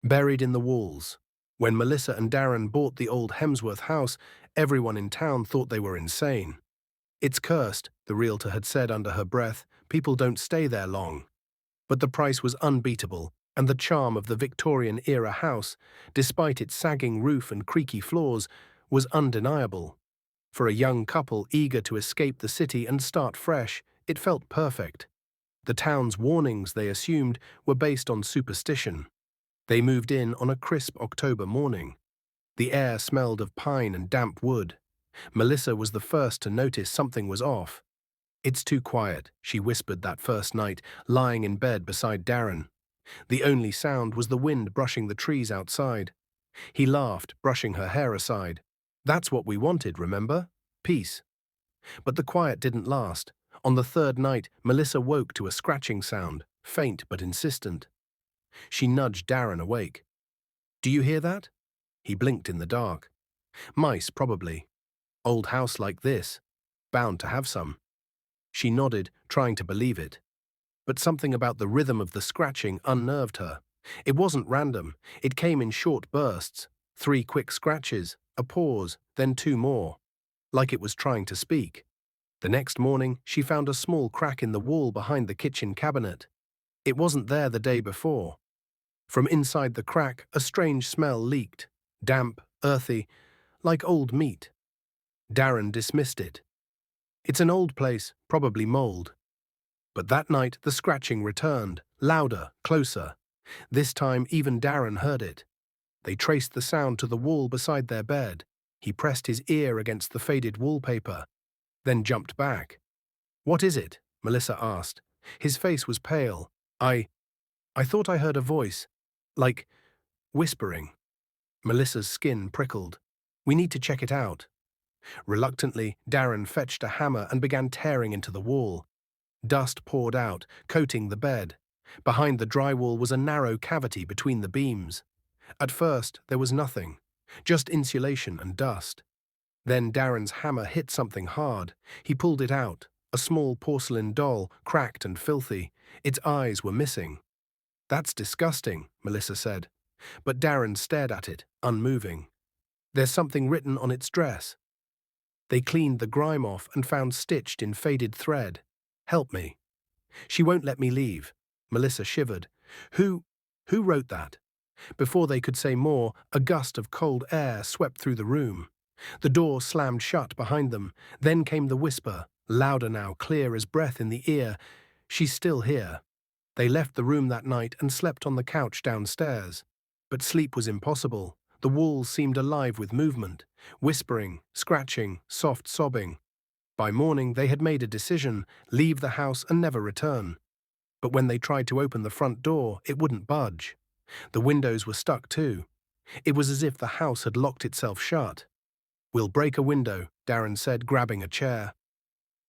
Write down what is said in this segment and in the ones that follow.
Buried in the walls. When Melissa and Darren bought the old Hemsworth house, everyone in town thought they were insane. It's cursed, the realtor had said under her breath. People don't stay there long. But the price was unbeatable, and the charm of the Victorian-era house, despite its sagging roof and creaky floors, was undeniable. For a young couple eager to escape the city and start fresh, it felt perfect. The town's warnings, they assumed, were based on superstition. They moved in on a crisp October morning. The air smelled of pine and damp wood. Melissa was the first to notice something was off. "It's too quiet," she whispered that first night, lying in bed beside Darren. The only sound was the wind brushing the trees outside. He laughed, brushing her hair aside. "That's what we wanted, remember? Peace." But the quiet didn't last. On the third night, Melissa woke to a scratching sound, faint but insistent. She nudged Darren awake. "Do you hear that?" He blinked in the dark. "Mice, probably. Old house like this. Bound to have some." She nodded, trying to believe it. But something about the rhythm of the scratching unnerved her. It wasn't random. It came in short bursts. 3 quick scratches, a pause, then 2 more. Like it was trying to speak. The next morning, she found a small crack in the wall behind the kitchen cabinet. It wasn't there the day before. From inside the crack, a strange smell leaked. Damp, earthy, like old meat. Darren dismissed it. "It's an old place, probably mold." But that night the scratching returned, louder, closer. This time even Darren heard it. They traced the sound to the wall beside their bed. He pressed his ear against the faded wallpaper, then jumped back. "What is it?" Melissa asked. His face was pale. I thought I heard a voice, like whispering." Melissa's skin prickled. "We need to check it out." Reluctantly, Darren fetched a hammer and began tearing into the wall. Dust poured out, coating the bed. Behind the drywall was a narrow cavity between the beams. At first, there was nothing, just insulation and dust. Then Darren's hammer hit something hard. He pulled it out, a small porcelain doll, cracked and filthy. Its eyes were missing. "That's disgusting," Melissa said. But Darren stared at it, unmoving. "There's something written on its dress." They cleaned the grime off and found stitched in faded thread, "Help me." "She won't let me leave." Melissa shivered. Who wrote that?" Before they could say more, a gust of cold air swept through the room. The door slammed shut behind them. Then came the whisper, louder now, clear as breath in the ear. "She's still here." They left the room that night and slept on the couch downstairs. But sleep was impossible. The walls seemed alive with movement, whispering, scratching, soft sobbing. By morning they had made a decision, leave the house and never return. But when they tried to open the front door, it wouldn't budge. The windows were stuck too. It was as if the house had locked itself shut. "We'll break a window," Darren said, grabbing a chair.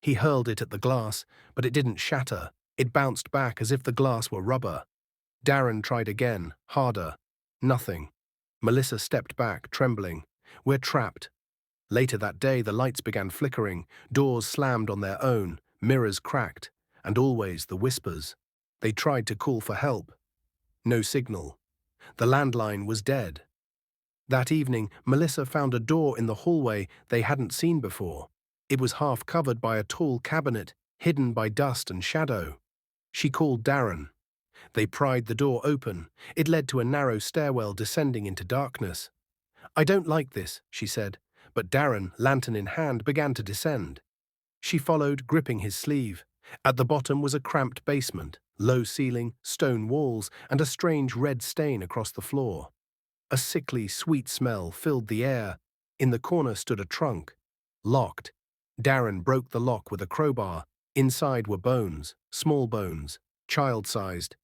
He hurled it at the glass, but it didn't shatter. It bounced back as if the glass were rubber. Darren tried again, harder. Nothing. Melissa stepped back, trembling. "We're trapped." Later that day, the lights began flickering, doors slammed on their own, mirrors cracked, and always the whispers. They tried to call for help. No signal. The landline was dead. That evening, Melissa found a door in the hallway they hadn't seen before. It was half covered by a tall cabinet, hidden by dust and shadow. She called Darren. They pried the door open. It led to a narrow stairwell descending into darkness. "I don't like this," she said, but Darren, lantern in hand, began to descend. She followed, gripping his sleeve. At the bottom was a cramped basement, low ceiling, stone walls, and a strange red stain across the floor. A sickly, sweet smell filled the air. In the corner stood a trunk, locked. Darren broke the lock with a crowbar. Inside were bones, small bones, child-sized.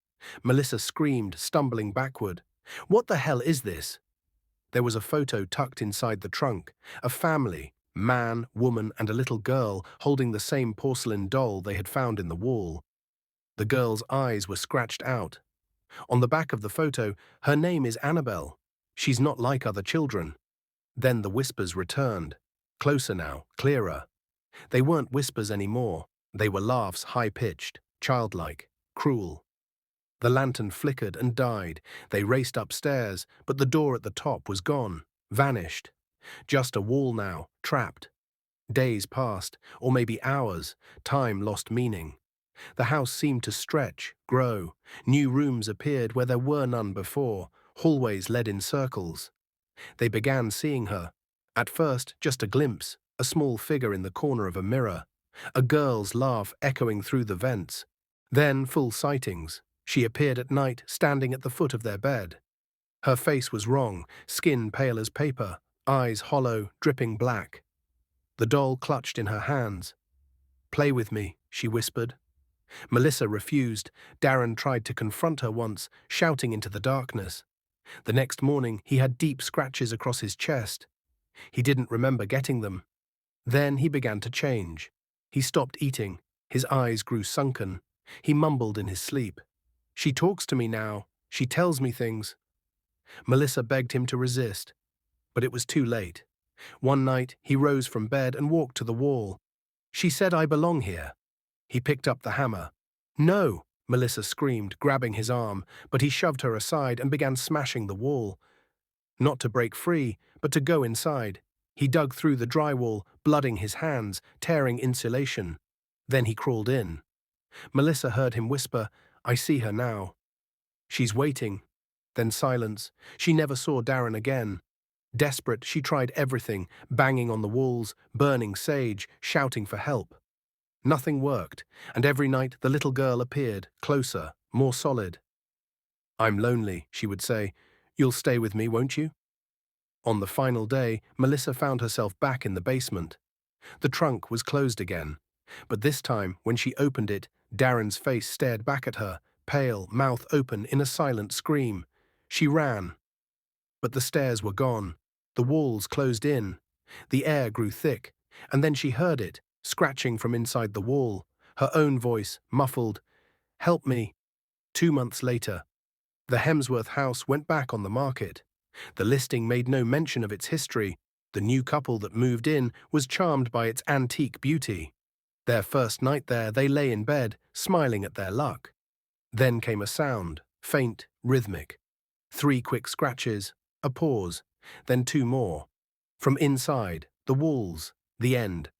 Melissa screamed, stumbling backward. "What the hell is this?" There was a photo tucked inside the trunk, a family, man, woman, and a little girl holding the same porcelain doll they had found in the wall. The girl's eyes were scratched out. On the back of the photo, her name is Annabelle. She's not like other children. Then the whispers returned. Closer now, clearer. They weren't whispers anymore. They were laughs high-pitched, childlike, cruel. The lantern flickered and died. They raced upstairs, but the door at the top was gone, vanished. Just a wall now, trapped. Days passed, or maybe hours. Time lost meaning. The house seemed to stretch, grow. New rooms appeared where there were none before. Hallways led in circles. They began seeing her. At first, just a glimpse, a small figure in the corner of a mirror. A girl's laugh echoing through the vents. Then full sightings. She appeared at night, standing at the foot of their bed. Her face was wrong, skin pale as paper, eyes hollow, dripping black. The doll clutched in her hands. "Play with me," she whispered. Melissa refused. Darren tried to confront her once, shouting into the darkness. The next morning, he had deep scratches across his chest. He didn't remember getting them. Then he began to change. He stopped eating. His eyes grew sunken. He mumbled in his sleep. "She talks to me now. She tells me things." Melissa begged him to resist, but it was too late. One night, he rose from bed and walked to the wall. "She said I belong here." He picked up the hammer. "No!" Melissa screamed, grabbing his arm, but he shoved her aside and began smashing the wall. Not to break free, but to go inside. He dug through the drywall, blooding his hands, tearing insulation. Then he crawled in. Melissa heard him whisper, "I see her now." "She's waiting." Then silence. She never saw Darren again. Desperate, she tried everything, banging on the walls, burning sage, shouting for help. Nothing worked, and every night the little girl appeared, closer, more solid. "I'm lonely," she would say. "You'll stay with me, won't you?" On the final day, Melissa found herself back in the basement. The trunk was closed again, but this time, when she opened it, Darren's face stared back at her, pale, mouth open in a silent scream. She ran. But the stairs were gone. The walls closed in. The air grew thick, and then she heard it, scratching from inside the wall, her own voice, muffled. "Help me." 2 months later, the Hemsworth house went back on the market. The listing made no mention of its history. The new couple that moved in was charmed by its antique beauty. Their first night there, they lay in bed, smiling at their luck. Then came a sound, faint, rhythmic. 3 quick scratches, a pause, then 2 more. From inside, the walls, the end.